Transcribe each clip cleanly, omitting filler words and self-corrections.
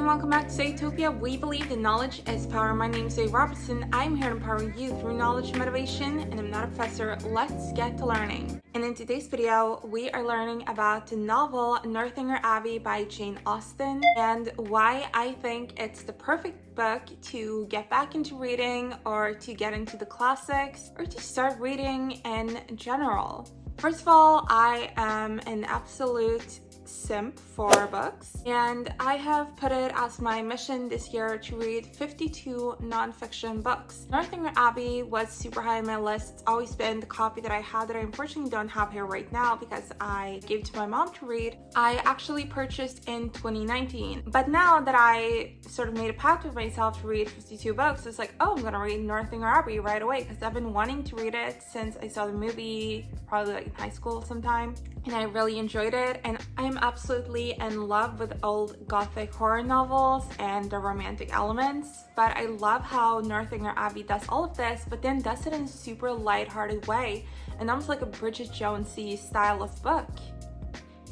and welcome back to Utopia. We believe that knowledge is power. My name is Jane Robertson. I'm here to empower you through knowledge and motivation, and I'm not a professor. Let's get to learning. And in today's video, we are learning about the novel Northanger Abbey by Jane Austen and why I think it's the perfect book to get back into reading or to get into the classics or to start reading in general. First of all, I am an absolute simp for books, and I have put it as my mission this year to read 52 nonfiction books. Northanger Abbey was super high on my list. It's always been the copy that I had that I unfortunately don't have here right now because I gave it to my mom to read. I actually purchased in 2019, but now that I sort of made a pact with myself to read 52 books, it's like, oh, I'm gonna read Northanger Abbey right away because I've been wanting to read it since I saw the movie, probably like in high school sometime, and I really enjoyed it. And I'm absolutely in love with old gothic horror novels and the romantic elements, but I love how Northanger Abbey does all of this, but then does it in a super lighthearted way and almost like a Bridget Jonesy style of book.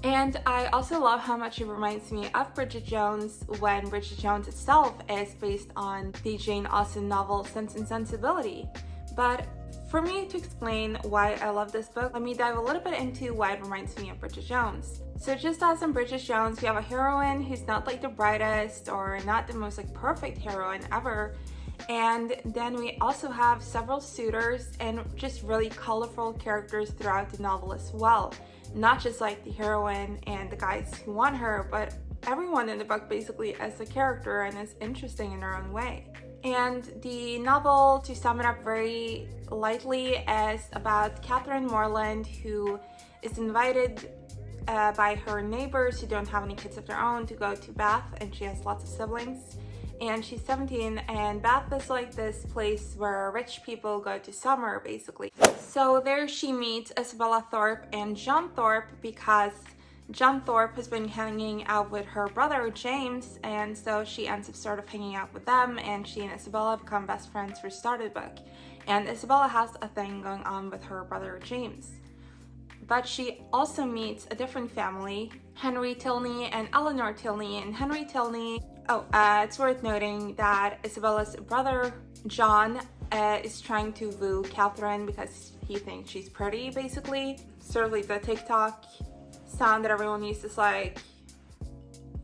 And I also love how much it reminds me of Bridget Jones when Bridget Jones itself is based on the Jane Austen novel Sense and Sensibility. But for me to explain why I love this book, let me dive a little bit into why it reminds me of Bridget Jones. So just as in Bridget Jones, we have a heroine who's not like the brightest or not the most like perfect heroine ever. And then we also have several suitors and just really colorful characters throughout the novel as well. Not just like the heroine and the guys who want her, but everyone in the book basically is a character and is interesting in their own way. And the novel, to sum it up very lightly, is about Catherine Morland, who is invited by her neighbors who don't have any kids of their own to go to Bath, and she has lots of siblings. And she's 17, and Bath is like this place where rich people go to summer, basically. So there she meets Isabella Thorpe and John Thorpe because John Thorpe has been hanging out with her brother James, and so she ends up sort of hanging out with them, and she and Isabella become best friends for start of the book. And Isabella has a thing going on with her brother James. But she also meets a different family, Henry Tilney and Eleanor Tilney. And Henry Tilney, it's worth noting that Isabella's brother John is trying to woo Catherine because he thinks she's pretty, basically. Sort of like the TikTok sound that everyone uses, like,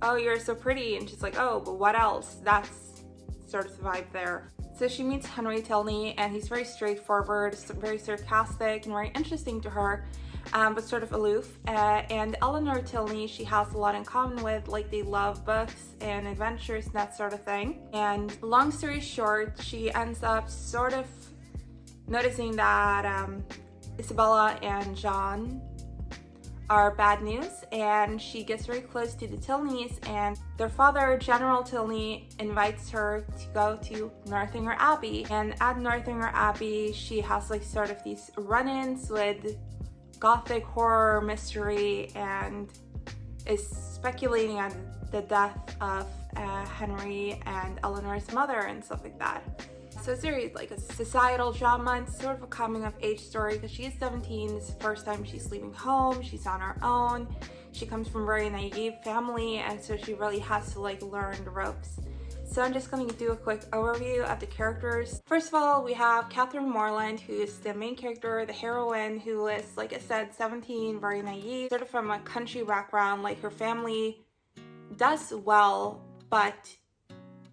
oh, you're so pretty, and she's like, oh, but what else? That's sort of the vibe there. So she meets Henry Tilney, and he's very straightforward, very sarcastic, and very interesting to her, but sort of aloof. And Eleanor Tilney, she has a lot in common with, like, they love books and adventures and that sort of thing. And long story short, she ends up sort of noticing that Isabella and John are bad news, and she gets very close to the Tilneys, and their father, General Tilney, invites her to go to Northanger Abbey. And at Northanger Abbey, she has like sort of these run-ins with gothic horror mystery and is speculating on the death of Henry and Eleanor's mother and stuff like that. So it's really like a societal drama. It's sort of a coming of age story because she is 17. It's the first time she's leaving home. She's on her own. She comes from a very naive family, and so she really has to like learn the ropes. So I'm just going to do a quick overview of the characters. First of all, we have Catherine Morland, who is the main character, the heroine, who is, like I said, 17, very naive, sort of from a country background. Like her family does well, but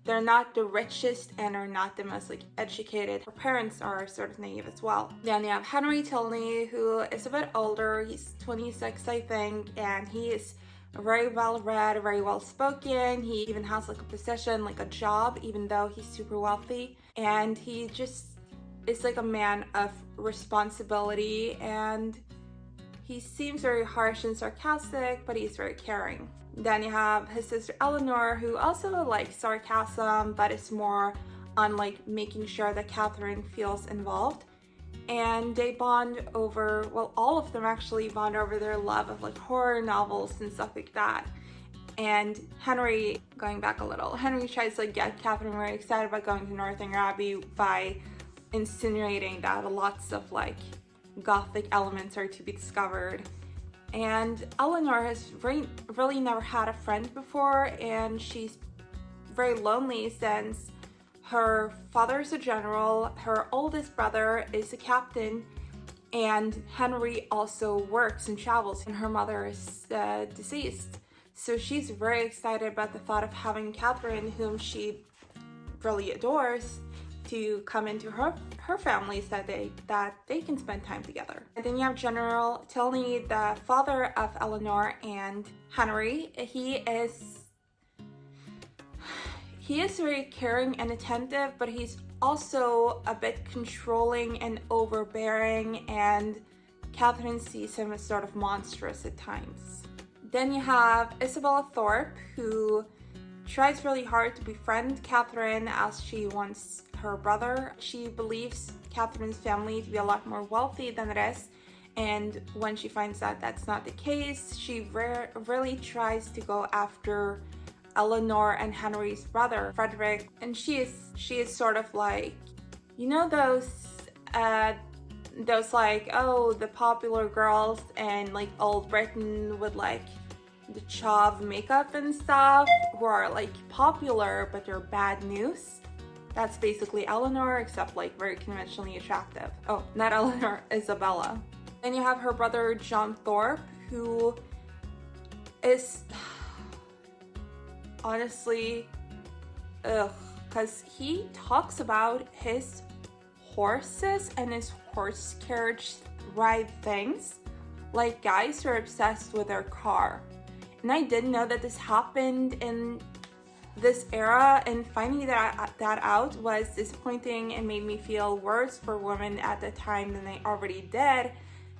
they're not the richest and are not the most like educated. Her parents are sort of naive as well. Then you have Henry Tilney, who is a bit older. He's 26, I think, and he is very well read, very well spoken. He even has like a position, like a job, even though he's super wealthy. And he just is like a man of responsibility, and he seems very harsh and sarcastic, but he's very caring. Then you have his sister Eleanor, who also likes sarcasm, but is more on like making sure that Catherine feels involved. And they bond over, well, all of them actually bond over their love of like horror novels and stuff like that. And Henry, going back a little, Henry tries to like get Catherine very excited about going to Northanger Abbey by insinuating that lots of like gothic elements are to be discovered. And Eleanor has really never had a friend before, and she's very lonely since her father is a general, her oldest brother is a captain, and Henry also works and travels, and her mother is deceased. So she's very excited about the thought of having Catherine, whom she really adores, to come into her family so that they can spend time together. And then you have General Tilney, the father of Eleanor and Henry. He is very caring and attentive, but he's also a bit controlling and overbearing, and Catherine sees him as sort of monstrous at times. Then you have Isabella Thorpe, who tries really hard to befriend Catherine as she wants her brother. She believes Catherine's family to be a lot more wealthy than it is, and when she finds out that's not the case, she really tries to go after Eleanor and Henry's brother, Frederick. And she is sort of like, you know, those like, oh, the popular girls in like old Britain with like the chauve makeup and stuff, who are like popular but they're bad news. That's basically Eleanor, except like very conventionally attractive. Oh, not Eleanor, Isabella. Then you have her brother John Thorpe, who is honestly, because he talks about his horses and his horse carriage ride things like guys who are obsessed with their car. And I didn't know that this happened in this era, and finding that out was disappointing and made me feel worse for women at the time than they already did.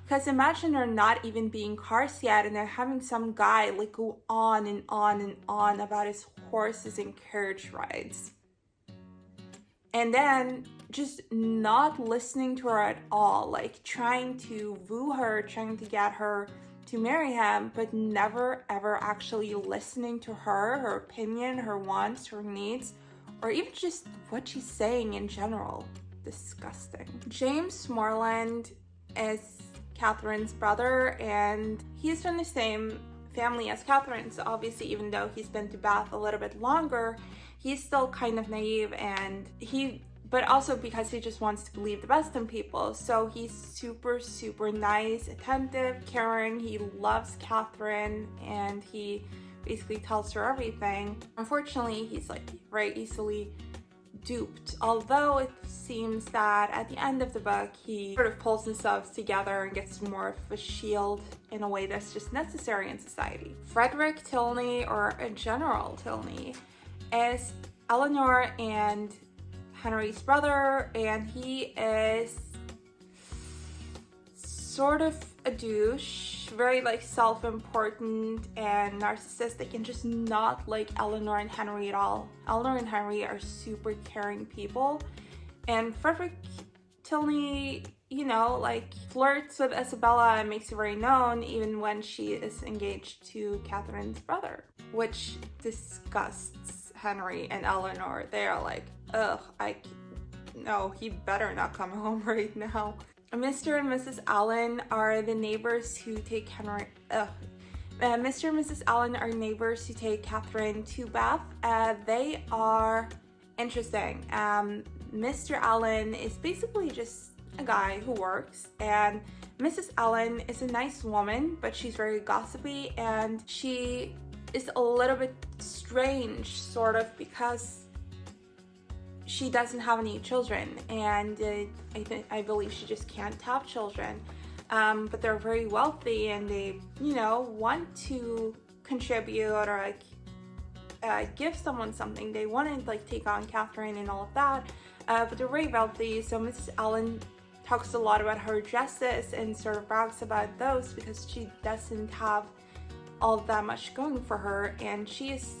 Because imagine they're not even being cars yet, and they're having some guy like go on and on and on about his horses and carriage rides. And then just not listening to her at all, like trying to woo her, trying to get her to marry him, but never ever actually listening to her opinion, her wants, her needs, or even just what she's saying in general. Disgusting. James Morland is Catherine's brother, and he's from the same family as Catherine, so obviously even though he's been to Bath a little bit longer, he's still kind of naive, but also because he just wants to believe the best in people. So he's super, super nice, attentive, caring. He loves Catherine, and he basically tells her everything. Unfortunately, he's like very easily duped, although it seems that at the end of the book he sort of pulls himself together and gets more of a shield in a way that's just necessary in society. Frederick Tilney, or General Tilney, is Eleanor and Henry's brother, and he is sort of a douche, very like self-important and narcissistic, and just not like Eleanor and Henry at all. Eleanor and Henry are super caring people, and Frederick Tilney, you know, like flirts with Isabella and makes it very known even when she is engaged to Catherine's brother, which disgusts Henry and Eleanor. They are like, ugh, no, he better not come home right now. Mr. and Mrs. Allen are the neighbors who take Mr. and Mrs. Allen are neighbors who take Catherine to Bath. They are interesting. Mr. Allen is basically just a guy who works, and Mrs. Allen is a nice woman, but she's very gossipy, and she is a little bit strange, sort of, because she doesn't have any children, and I believe she just can't have children. But they're very wealthy, and they, you know, want to contribute or like give someone something. They want to like take on Catherine and all of that, but they're very wealthy. So Mrs. Allen talks a lot about her dresses and sort of brags about those because she doesn't have all that much going for her, and she is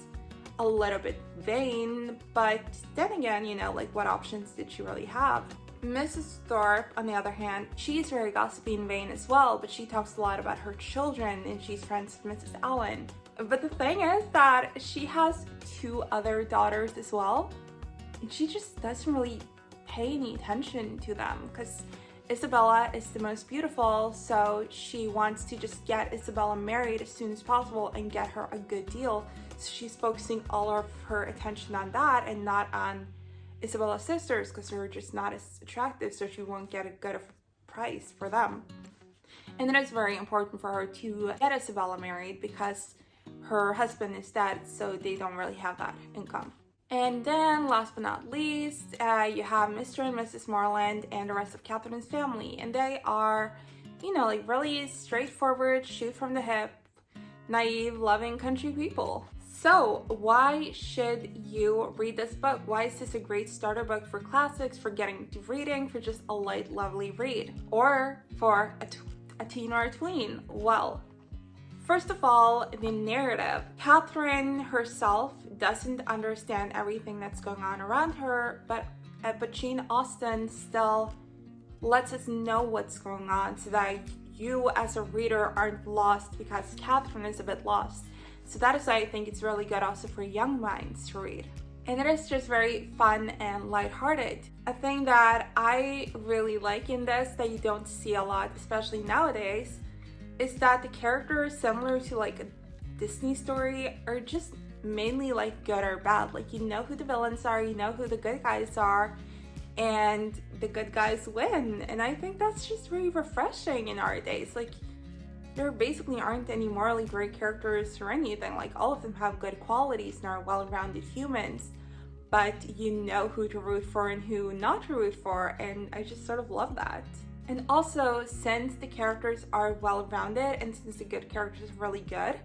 a little bit vain, but then again, you know, like what options did she really have? Mrs. Thorpe, on the other hand, she's very gossipy and vain as well, but she talks a lot about her children, and she's friends with Mrs. Allen. But the thing is that she has 2 other daughters as well, and she just doesn't really pay any attention to them because Isabella is the most beautiful, so she wants to just get Isabella married as soon as possible and get her a good deal So she's focusing all of her attention on that and not on Isabella's sisters because they're just not as attractive, so she won't get a good price for them. And then it's very important for her to get Isabella married because her husband is dead, so they don't really have that income. And then last but not least, you have Mr. and Mrs. Morland and the rest of Catherine's family. And they are, you know, like really straightforward, shoot from the hip, naive, loving country people. So why should you read this book? Why is this a great starter book for classics, for getting to reading, for just a light, lovely read? Or for a teen or a tween? Well, first of all, the narrative. Catherine herself doesn't understand everything that's going on around her, but Jane Austen still lets us know what's going on so that you as a reader aren't lost because Catherine is a bit lost. So that is why I think it's really good also for young minds to read. And it is just very fun and lighthearted. A thing that I really like in this that you don't see a lot, especially nowadays, is that the characters, similar to like a Disney story, are just mainly like good or bad. Like you know who the villains are, you know who the good guys are, and the good guys win. And I think that's just really refreshing in our days. Like there basically aren't any morally great characters or anything. Like all of them have good qualities and are well-rounded humans, but you know who to root for and who not to root for, and I just sort of love that. And also, since the characters are well-rounded and since the good characters are really good,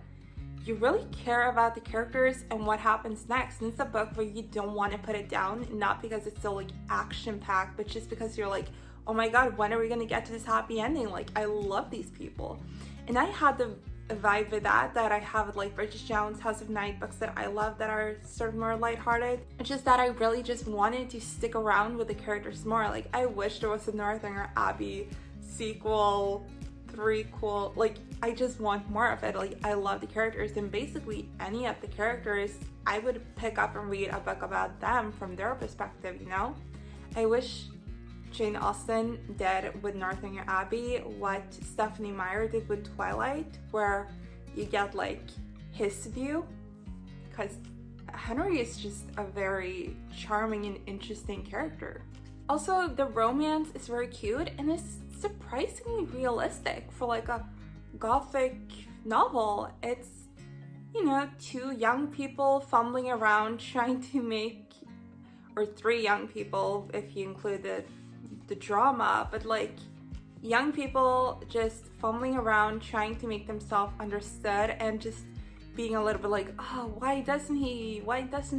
you really care about the characters and what happens next. And it's a book where you don't want to put it down, not because it's so like action-packed, but just because you're like, oh my god, when are we gonna get to this happy ending? Like, I love these people. And I had the vibe with that I have with like Bridget Jones' House of Night books that I love that are sort of more lighthearted. It's just that I really just wanted to stick around with the characters more. Like I wish there was a Northanger Abbey sequel, threequel. Like I just want more of it. Like I love the characters, and basically any of the characters I would pick up and read a book about them from their perspective, you know? I wish Jane Austen did with Northanger Abbey what Stephanie Meyer did with Twilight, where you get like his view, because Henry is just a very charming and interesting character. Also, the romance is very cute and is surprisingly realistic for like a gothic novel. It's, you know, two young people fumbling around trying to make, or three young people if you include the drama, but like young people just fumbling around trying to make themselves understood and just being a little bit like, oh, why doesn't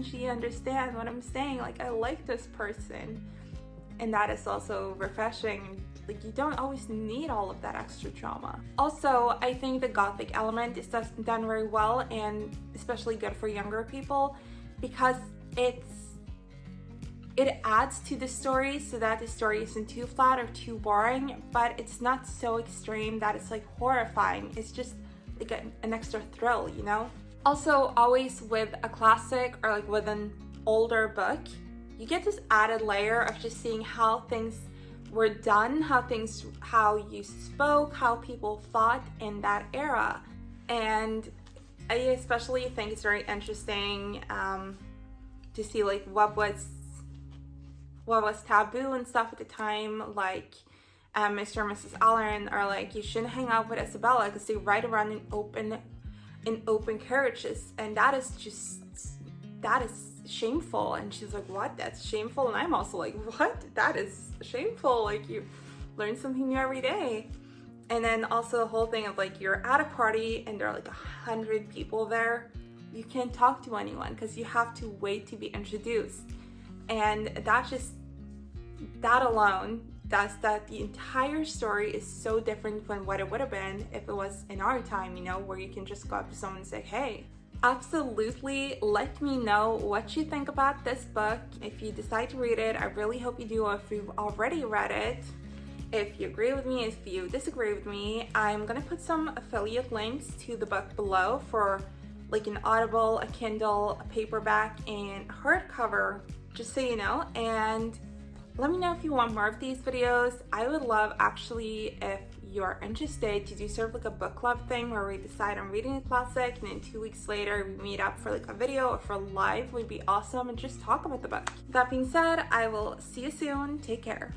she understand what I'm saying? Like, I like this person. And that is also refreshing. Like, you don't always need all of that extra drama. Also, I think the gothic element is done very well, and especially good for younger people because it adds to the story so that the story isn't too flat or too boring, but it's not so extreme that it's like horrifying. It's just like an extra thrill, you know? Also, always with a classic or like with an older book, you get this added layer of just seeing how things were done, how you spoke, how people thought in that era. And I especially think it's very interesting to see like what was taboo and stuff at the time, like Mr. and Mrs. Allen are like, you shouldn't hang out with Isabella because they ride around in open carriages, and that is shameful. And she's like, what? That's shameful? And I'm also like, what? That is shameful. Like, you learn something new every day. And then also the whole thing of like, you're at a party and there are like 100 people there, you can't talk to anyone because you have to wait to be introduced. And that alone does that the entire story is so different from what it would have been if it was in our time, you know, where you can just go up to someone and say, hey. Absolutely, let me know what you think about this book. If you decide to read it, I really hope you do, or if you've already read it. If you agree with me, if you disagree with me, I'm gonna put some affiliate links to the book below for like an Audible, a Kindle, a paperback, and hardcover, just so you know. And let me know if you want more of these videos. I would love actually if you're interested to do sort of like a book club thing where we decide on reading a classic and then 2 weeks later we meet up for like a video or for live, would be awesome, and just talk about the book. That being said, I will see you soon. Take care.